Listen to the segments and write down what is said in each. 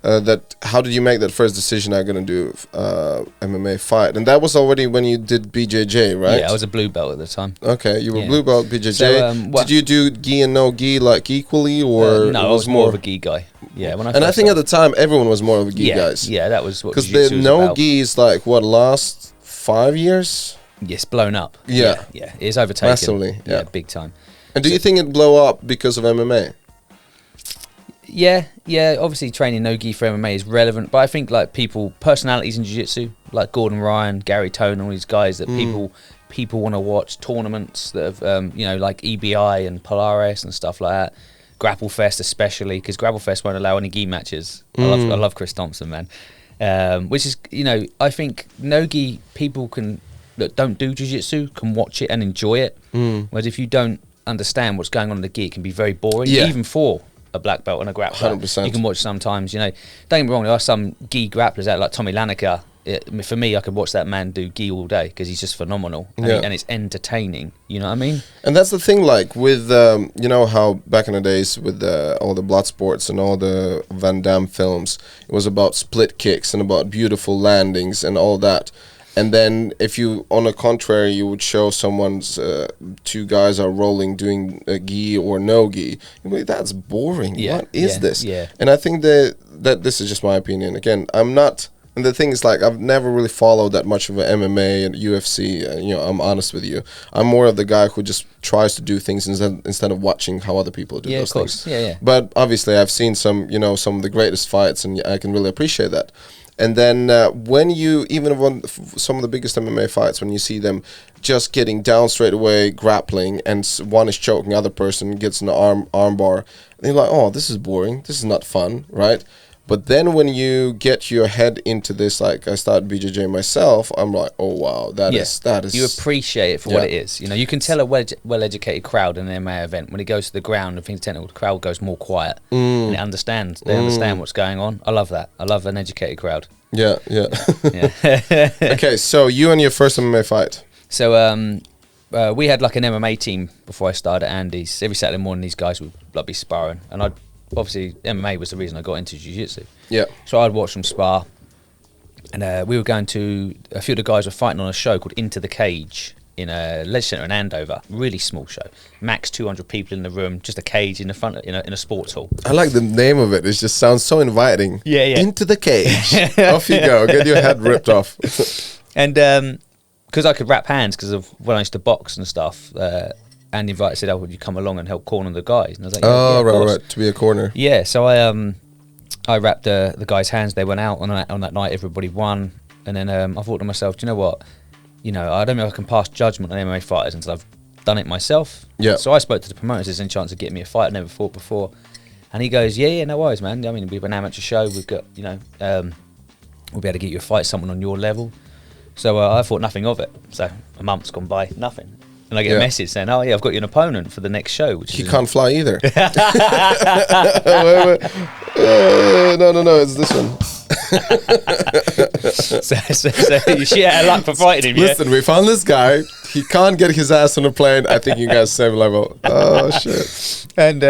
that how did you make that first decision? I'm gonna do MMA fight, and that was already when you did BJJ, right? Yeah, I was a blue belt at the time. Okay, you were blue belt BJJ. So, did you do gi and no gi like equally, or no? I was more of a gi guy. Yeah, when I think at the time everyone was more of a gi guys. Yeah, that was what. Because the no gi is like what, last 5 years? Yes, blown up. Yeah, it's overtaken massively. Yeah, big time. And do you think it blow up because of MMA? Yeah. Obviously, training no-gi for MMA is relevant, but I think like personalities in jiu-jitsu, like Gordon Ryan, Gary Tone, all these guys that people want to watch, tournaments that have, like EBI and Polaris and stuff like that. Grapple Fest especially, because Grapple Fest won't allow any gi matches. I love Chris Thompson, man. Which is, I think no-gi people that don't do jiu-jitsu can watch it and enjoy it. Whereas if you don't understand what's going on in the gi, it can be very boring, even for a black belt and a grappler. 100%. You can watch sometimes, don't get me wrong, there are some gi grapplers out like Tommy Laneker. For me, I could watch that man do gi all day because he's just phenomenal and it's entertaining. You know what I mean? And that's the thing, like with how back in the days with all the blood sports and all the Van Damme films, it was about split kicks and about beautiful landings and all that. And then if you, on the contrary, you would show someone's two guys are rolling doing a gi or no gi, you'd be like, that's boring. What is this? Yeah. And I think that this is just my opinion. Again, I'm not, and the thing is, like, I've never really followed that much of an MMA and UFC. I'm honest with you. I'm more of the guy who just tries to do things instead of watching how other people do those things. Yeah. But obviously, I've seen some of the greatest fights, and I can really appreciate that. And then when you, even on some of the biggest MMA fights, when you see them just getting down straight away, grappling, and one is choking, the other person gets an arm bar, and you're like, oh, this is boring, this is not fun, right? But then when you get your head into this, like I started BJJ myself, I'm like, oh wow, that is. You appreciate it for what it is. You can tell a well-educated crowd in an MMA event when it goes to the ground and things technical, the crowd goes more quiet and it understands. They understand what's going on. I love that. I love an educated crowd. Yeah. Okay, so you and your first MMA fight. So we had like an MMA team before I started at Andy's. Every Saturday morning, these guys would like be sparring, and obviously MMA was the reason I got into jiu-jitsu. Yeah. So I'd watch them spar, and we were going to, a few of the guys were fighting on a show called Into the Cage in a leisure centre in Andover. Really small show, max 200 people in the room, just a cage in the front, in a sports hall. I like the name of it. It just sounds so inviting. Yeah. Into the Cage. Off you go. Get your head ripped off. And because I could wrap hands because of when I used to box and stuff. Andy invited, said, "Oh, would you come along and help corner the guys?" And I was like, "Yeah, right, to be a corner." Yeah, so I wrapped the guys' hands. They went out on that night. Everybody won, and then I thought to myself, do you know what? I don't know if I can pass judgment on MMA fighters until I've done it myself. Yeah. So I spoke to the promoters. There's any chance of getting me a fight? I never fought before, and he goes, "Yeah, no worries, man. I mean, we've an amateur show. We've got, we'll be able to get you a fight, someone on your level." So I thought nothing of it. So a month's gone by, nothing. And I get a message saying, "Oh yeah, I've got you an opponent for the next show." Which he can't fly either. No, it's this one. so you shit out of luck for fighting him. Listen, we found this guy. He can't get his ass on a plane. I think you guys same level. Oh shit. And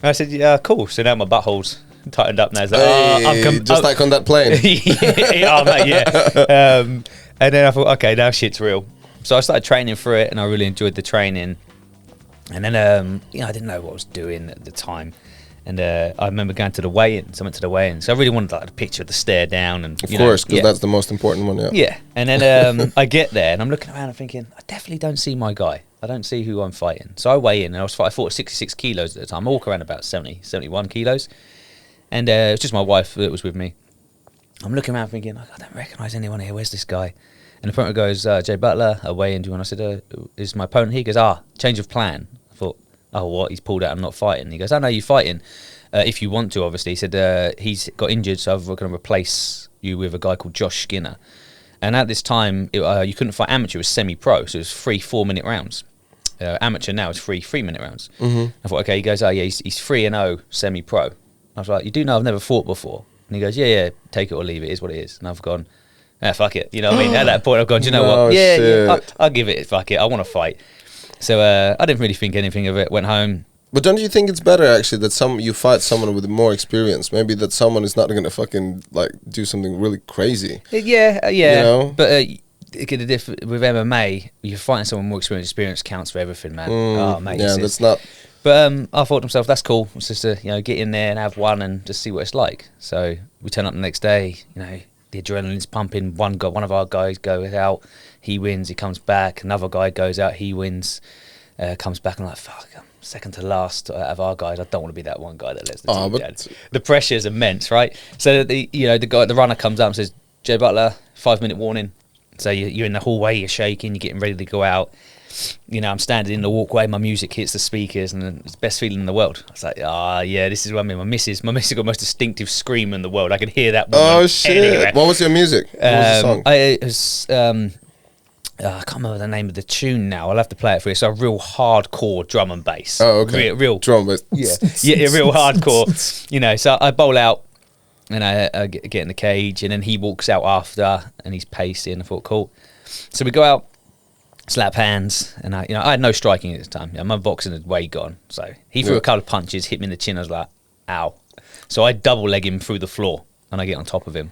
I said, "Yeah, cool." So now my butthole's tightened up now. It's like, just like on that plane. Oh mate, yeah. And then I thought, okay, now shit's real. So I started training for it, and I really enjoyed the training. And then, I didn't know what I was doing at the time. And I remember going to the weigh-in. So I went to the weigh-in. So I really wanted like a picture of the stare down. And of course, because that's the most important one, yeah. Yeah. And then I get there, and I'm looking around and thinking, I definitely don't see my guy. I don't see who I'm fighting. So I weigh in, and I fought 66 kilos at the time. I walk around about 70, 71 kilos. And it was just my wife that was with me. I'm looking around thinking, I don't recognise anyone here. Where's this guy? And the opponent goes, Jay Butler, away into, and I said, is my opponent here? He goes, change of plan. I thought, oh, what? He's pulled out, I'm not fighting. He goes, oh, no, you're fighting. If you want to, obviously. He said, he's got injured, so we're going to replace you with a guy called Josh Skinner. And at this time, you couldn't fight amateur, it was semi-pro, so it was 3 4-minute rounds. Amateur now is 3 3-minute rounds. Mm-hmm. I thought, okay, he goes, oh, yeah, he's 3-0 semi-pro. I was like, you do know I've never fought before. And he goes, yeah, take it or leave it, is what it is. And I've gone, fuck it. You know what I mean? At that point, I've gone, do you know what? Yeah, I'll give it, fuck it. I want to fight. So I didn't really think anything of it. Went home, But don't you think it's better actually that you fight someone with more experience? Maybe that someone is not going to fucking like do something really crazy. Yeah. You know? But with MMA, you're fighting someone more experienced. Experience counts for everything, man. Oh, mate. Yeah, that's not. But I thought to myself, that's cool. It's just to get in there and have one and just see what it's like. So we turn up the next day. The adrenaline's pumping. One of our guys goes out. He wins. He comes back. Another guy goes out. He wins. Comes back and I'm like, fuck. I'm second to last out of our guys. I don't want to be that one guy that lets the team down. The pressure is immense, right? So the runner comes up and says, Jay Butler, 5-minute warning. So you're in the hallway, you're shaking, you're getting ready to go out. I'm standing in the walkway, my music hits the speakers, and it's the best feeling in the world. I was like, this is what I mean. My missus got the most distinctive scream in the world. I could hear that. Oh shit! Anywhere. What was your music? What was the song? I can't remember the name of the tune now. I'll have to play it for you. It's a real hardcore drum and bass. Oh, okay. Real drum bass. Yeah, real hardcore. So I bowl out and I get in the cage, and then he walks out after, and he's pacing. I thought, cool. So we go out, slap hands, and I had no striking at this time. My boxing had way gone. So he threw a couple of punches, hit me in the chin. I was like, ow. So I double leg him through the floor, and I get on top of him.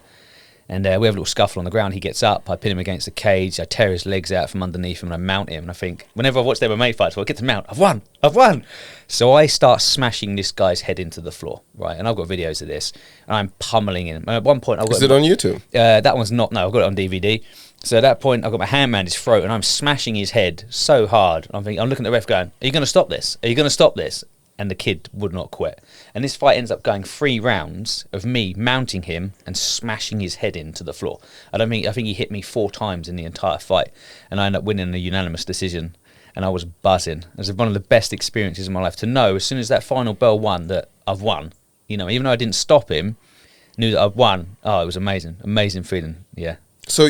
And we have a little scuffle on the ground. He gets up. I pin him against the cage. I tear his legs out from underneath him, and I mount him. And I think, whenever I watch the MMA fights, I get to mount. I've won. So I start smashing this guy's head into the floor, right? And I've got videos of this. And I'm pummeling him. And at one point, Is it on YouTube? That one's not. No, I've got it on DVD. So at that point, I've got my hand around his throat, and I'm smashing his head so hard. I'm looking at the ref going, are you going to stop this? Are you going to stop this? And the kid would not quit. And this fight ends up going 3 rounds of me mounting him and smashing his head into the floor. I think he hit me 4 times in the entire fight. And I ended up winning a unanimous decision. And I was buzzing. It was one of the best experiences in my life to know as soon as that final bell won that I've won. Even though I didn't stop him, knew that I've won. Oh, it was amazing. Amazing feeling. Yeah. So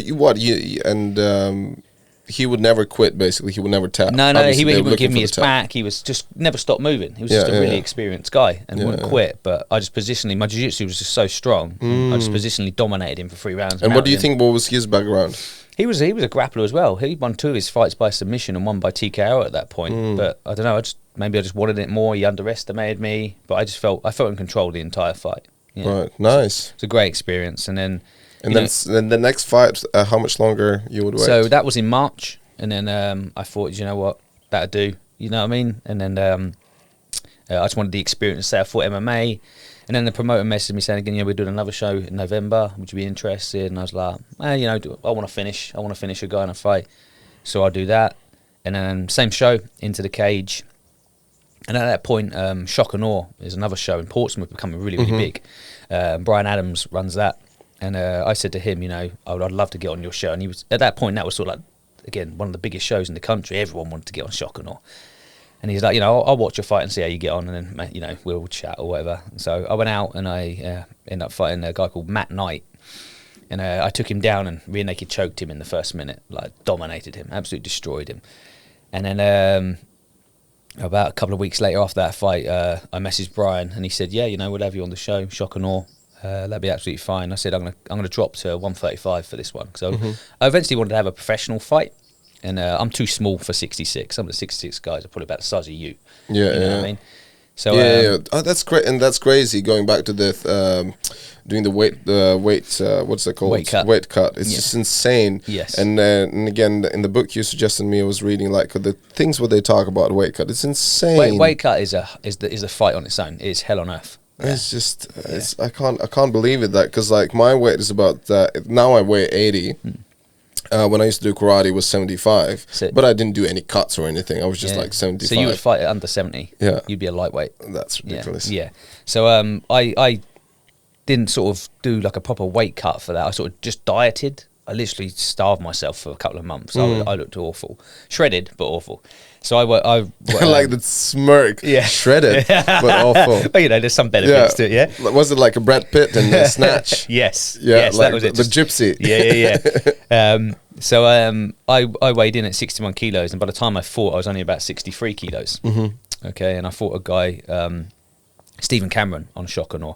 he would never quit, basically. He would never tap. No, he wouldn't give me his back. He was just never stopped moving. He was just a really experienced guy and wouldn't quit. But I just positionally, my jiu-jitsu was just so strong. I just positionally dominated him for 3 rounds. And what do you think, what was his background? He was a grappler as well. He won 2 of his fights by submission and 1 by TKO at that point. But I don't know, maybe I just wanted it more. He underestimated me. But I felt in control the entire fight. Yeah. Right, nice. It's a great experience. And then... And then the next fight, how much longer you would wait? So that was in March, and then I thought, you know what, that'd do. You know what I mean? And then I just wanted the experience. Say I fought MMA, and then the promoter messaged me saying, again, we're doing another show in November. Would you be interested? And I was like, I want to finish. I want to finish a guy in a fight, so I'll do that. And then same show, Into the Cage. And at that point, Shock and Awe is another show in Portsmouth becoming really, really big. Brian Adams runs that. And I said to him, I'd love to get on your show. And he was, at that point, that was sort of like, again, one of the biggest shows in the country. Everyone wanted to get on Shock and Awe. And he's like, I'll watch your fight and see how you get on, and then, we'll chat or whatever. And so I went out and I ended up fighting a guy called Matt Knight. And I took him down and rear naked choked him in the first minute, like dominated him, absolutely destroyed him. And then about a couple of weeks later after that fight, I messaged Brian and he said, we'll have you on the show, Shock and Awe. That'd be absolutely fine. I said I'm gonna drop to 135 for this one. So I eventually wanted to have a professional fight, and I'm too small for 66. Some of the 66 guys are probably about the size of you. Yeah, you know what I mean. So Oh, that's great, and that's crazy. Going back to the doing the weight, what's it called? Weight cut. It's just insane. Yes. And again, in the book you suggested me, I was reading like the things what they talk about weight cut. It's insane. Weight cut is a fight on its own. It's hell on earth. Yeah. It's just I can't believe it, that because like my weight is about now I weigh 80. When I used to do karate, it was 75, but I didn't do any cuts or anything. I was just like 75. So you would fight at under 70. Yeah, you'd be a lightweight. That's ridiculous. Yeah. So I didn't sort of do like a proper weight cut for that. I sort of just dieted. I literally starved myself for a couple of months. I looked awful, shredded but awful. So I like the smirk, shredded but awful. Well, there's some benefits to it. Yeah, was it like a Brad Pitt and a Snatch? Yes, like that was it. The gypsy. Yeah. So I weighed in at 61 kilos, and by the time I fought, I was only about 63 kilos. Okay, and I fought a guy, Stephen Cameron, on Shock and Awe.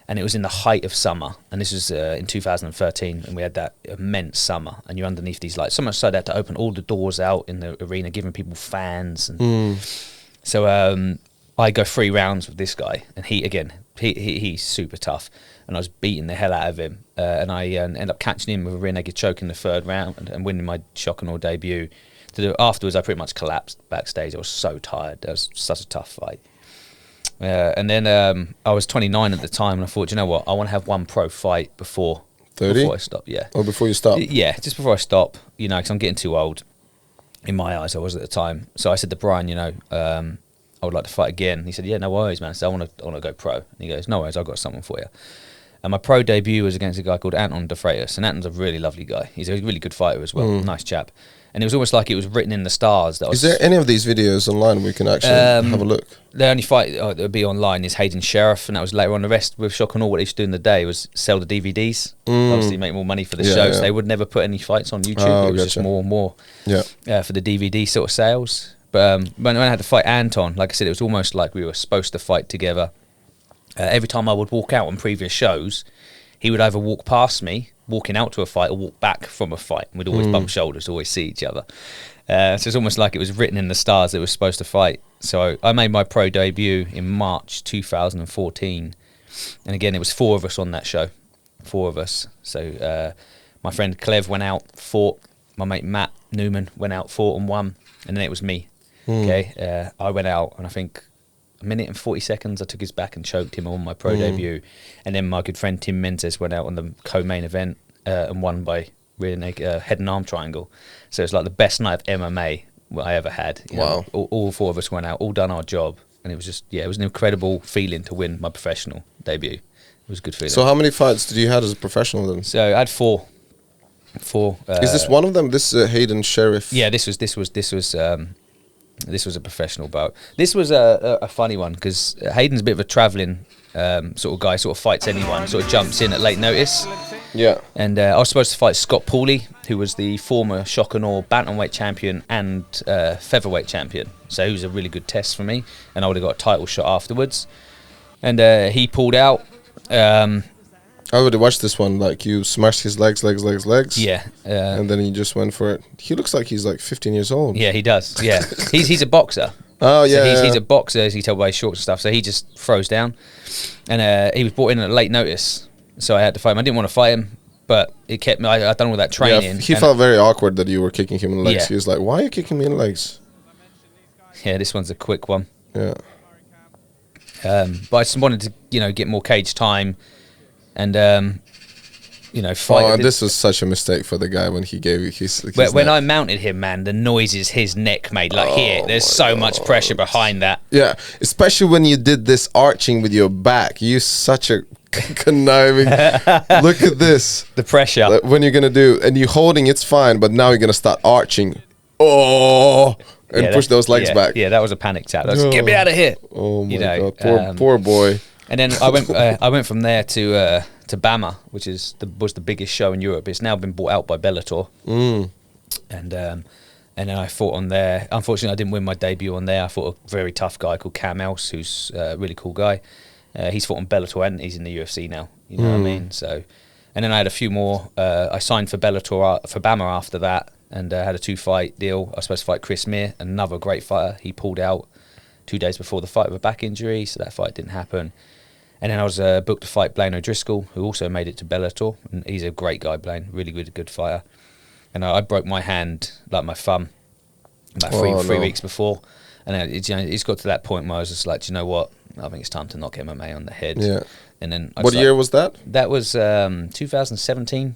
And it was in the height of summer, and this was in 2013, and we had that immense summer, and you're underneath these lights. So much so they had to open all the doors out in the arena, giving people fans. And so I go 3 rounds with this guy, and he's super tough, and I was beating the hell out of him, and I end up catching him with a rear naked choke in the 3rd round and winning my shock and awe debut. Afterwards, I pretty much collapsed backstage. I was so tired. That was such a tough fight. And then I was 29 at the time, and I thought, you know what, I want to have one pro fight before 30? Before I stop, yeah. Or before you stop? Yeah, just before I stop, you know, because I'm getting too old. In my eyes, I was at the time. So I said to Brian, you know, I would like to fight again. He said, yeah, no worries, man. I said, I want to go pro. And he goes, no worries, I've got someone for you. And my pro debut was against a guy called Anton De Freitas. And Anton's a really lovely guy. He's a really good fighter as well. Nice chap. And it was almost like it was written in the stars. Is there any of these videos online we can actually have a look? The only fight that would be online is Hayden Sheriff, and that was later on. The rest with Shock and Awe, what they used to do in the day was sell the DVDs. Obviously make more money for the show. So they would never put any fights on YouTube. It was just more and more for the DVD sort of sales. But when I had to fight Anton, like I said, it was almost like we were supposed to fight together. Every time I would walk out on previous shows, he would either walk past me, walking out to a fight, or walk back from a fight. We'd always bump shoulders, always see each other. So it's almost like it was written in the stars that we were supposed to fight. So I made my pro debut in March 2014. And again, it was 4 of us on that show. 4 of us. So my friend Clev went out, fought. My mate Matt Newman went out, fought and won. And then it was me. Okay, I went out, and I think a minute and 40 seconds I took his back and choked him on my pro debut. And then my good friend Tim Mentes went out on the co-main event and won by rear naked, head and arm triangle. So it's like the best night of MMA I ever had. You know, all 4 of us went out, all done our job, and it was just it was an incredible feeling to win my professional debut. It was a good feeling. So how many fights did you have as a professional then? So I had 4. Is this one of them? This Hayden Sheriff? Yeah, this was a professional bout. This was a funny one because Hayden's a bit of a travelling sort of guy, sort of fights anyone, sort of jumps in at late notice. Yeah. And I was supposed to fight Scott Pooley, who was the former Shock and Awe bantamweight champion and featherweight champion. So he was a really good test for me, and I would have got a title shot afterwards. And he pulled out. I would have watched this one, like you smashed his legs. Yeah. And then he just went for it. He looks like he's like 15 years old. Yeah, he does. Yeah. he's a boxer. Oh, yeah. So he's a boxer, as you tell by his shorts and stuff. So he just throws down. And he was brought in at late notice. So I had to fight him. I didn't want to fight him, but it kept me. I'd done all that training. Yeah, he felt very awkward that you were kicking him in the legs. Yeah. He was like, why are you kicking me in the legs? Yeah, this one's a quick one. Yeah. But I just wanted to, get more cage time. And, fight. Oh, this was such a mistake for the guy when he gave you his when I mounted him, man, the noises his neck made, there's so much pressure behind that. Yeah, especially when you did this arching with your back. You such a conniving. Look at this. The pressure. When you're going to do, and you holding, it's fine, but now you're going to start arching. And push those legs back. Yeah, that was a panic tap. Get me out of here. Oh, my God. Poor boy. And then I went from there to Bama, which was the biggest show in Europe. It's now been bought out by Bellator. And then I fought on there. Unfortunately, I didn't win my debut on there. I fought a very tough guy called Cam Else, who's a really cool guy. He's fought on Bellator and he's in the UFC now. You know what I mean? So, and then I had a few more. I signed for Bellator for Bama after that, and had a 2-fight deal. I was supposed to fight Chris Mir, another great fighter. He pulled out 2 days before the fight with a back injury, so that fight didn't happen. And then I was booked to fight Blaine O'Driscoll, who also made it to Bellator. And he's a great guy, Blaine, really good fighter. And I broke my hand, like my thumb, about three weeks before. And it's got to that point where I was just like, do you know what? I think it's time to knock MMA on the head. Yeah. And then what year was that? That was 2017.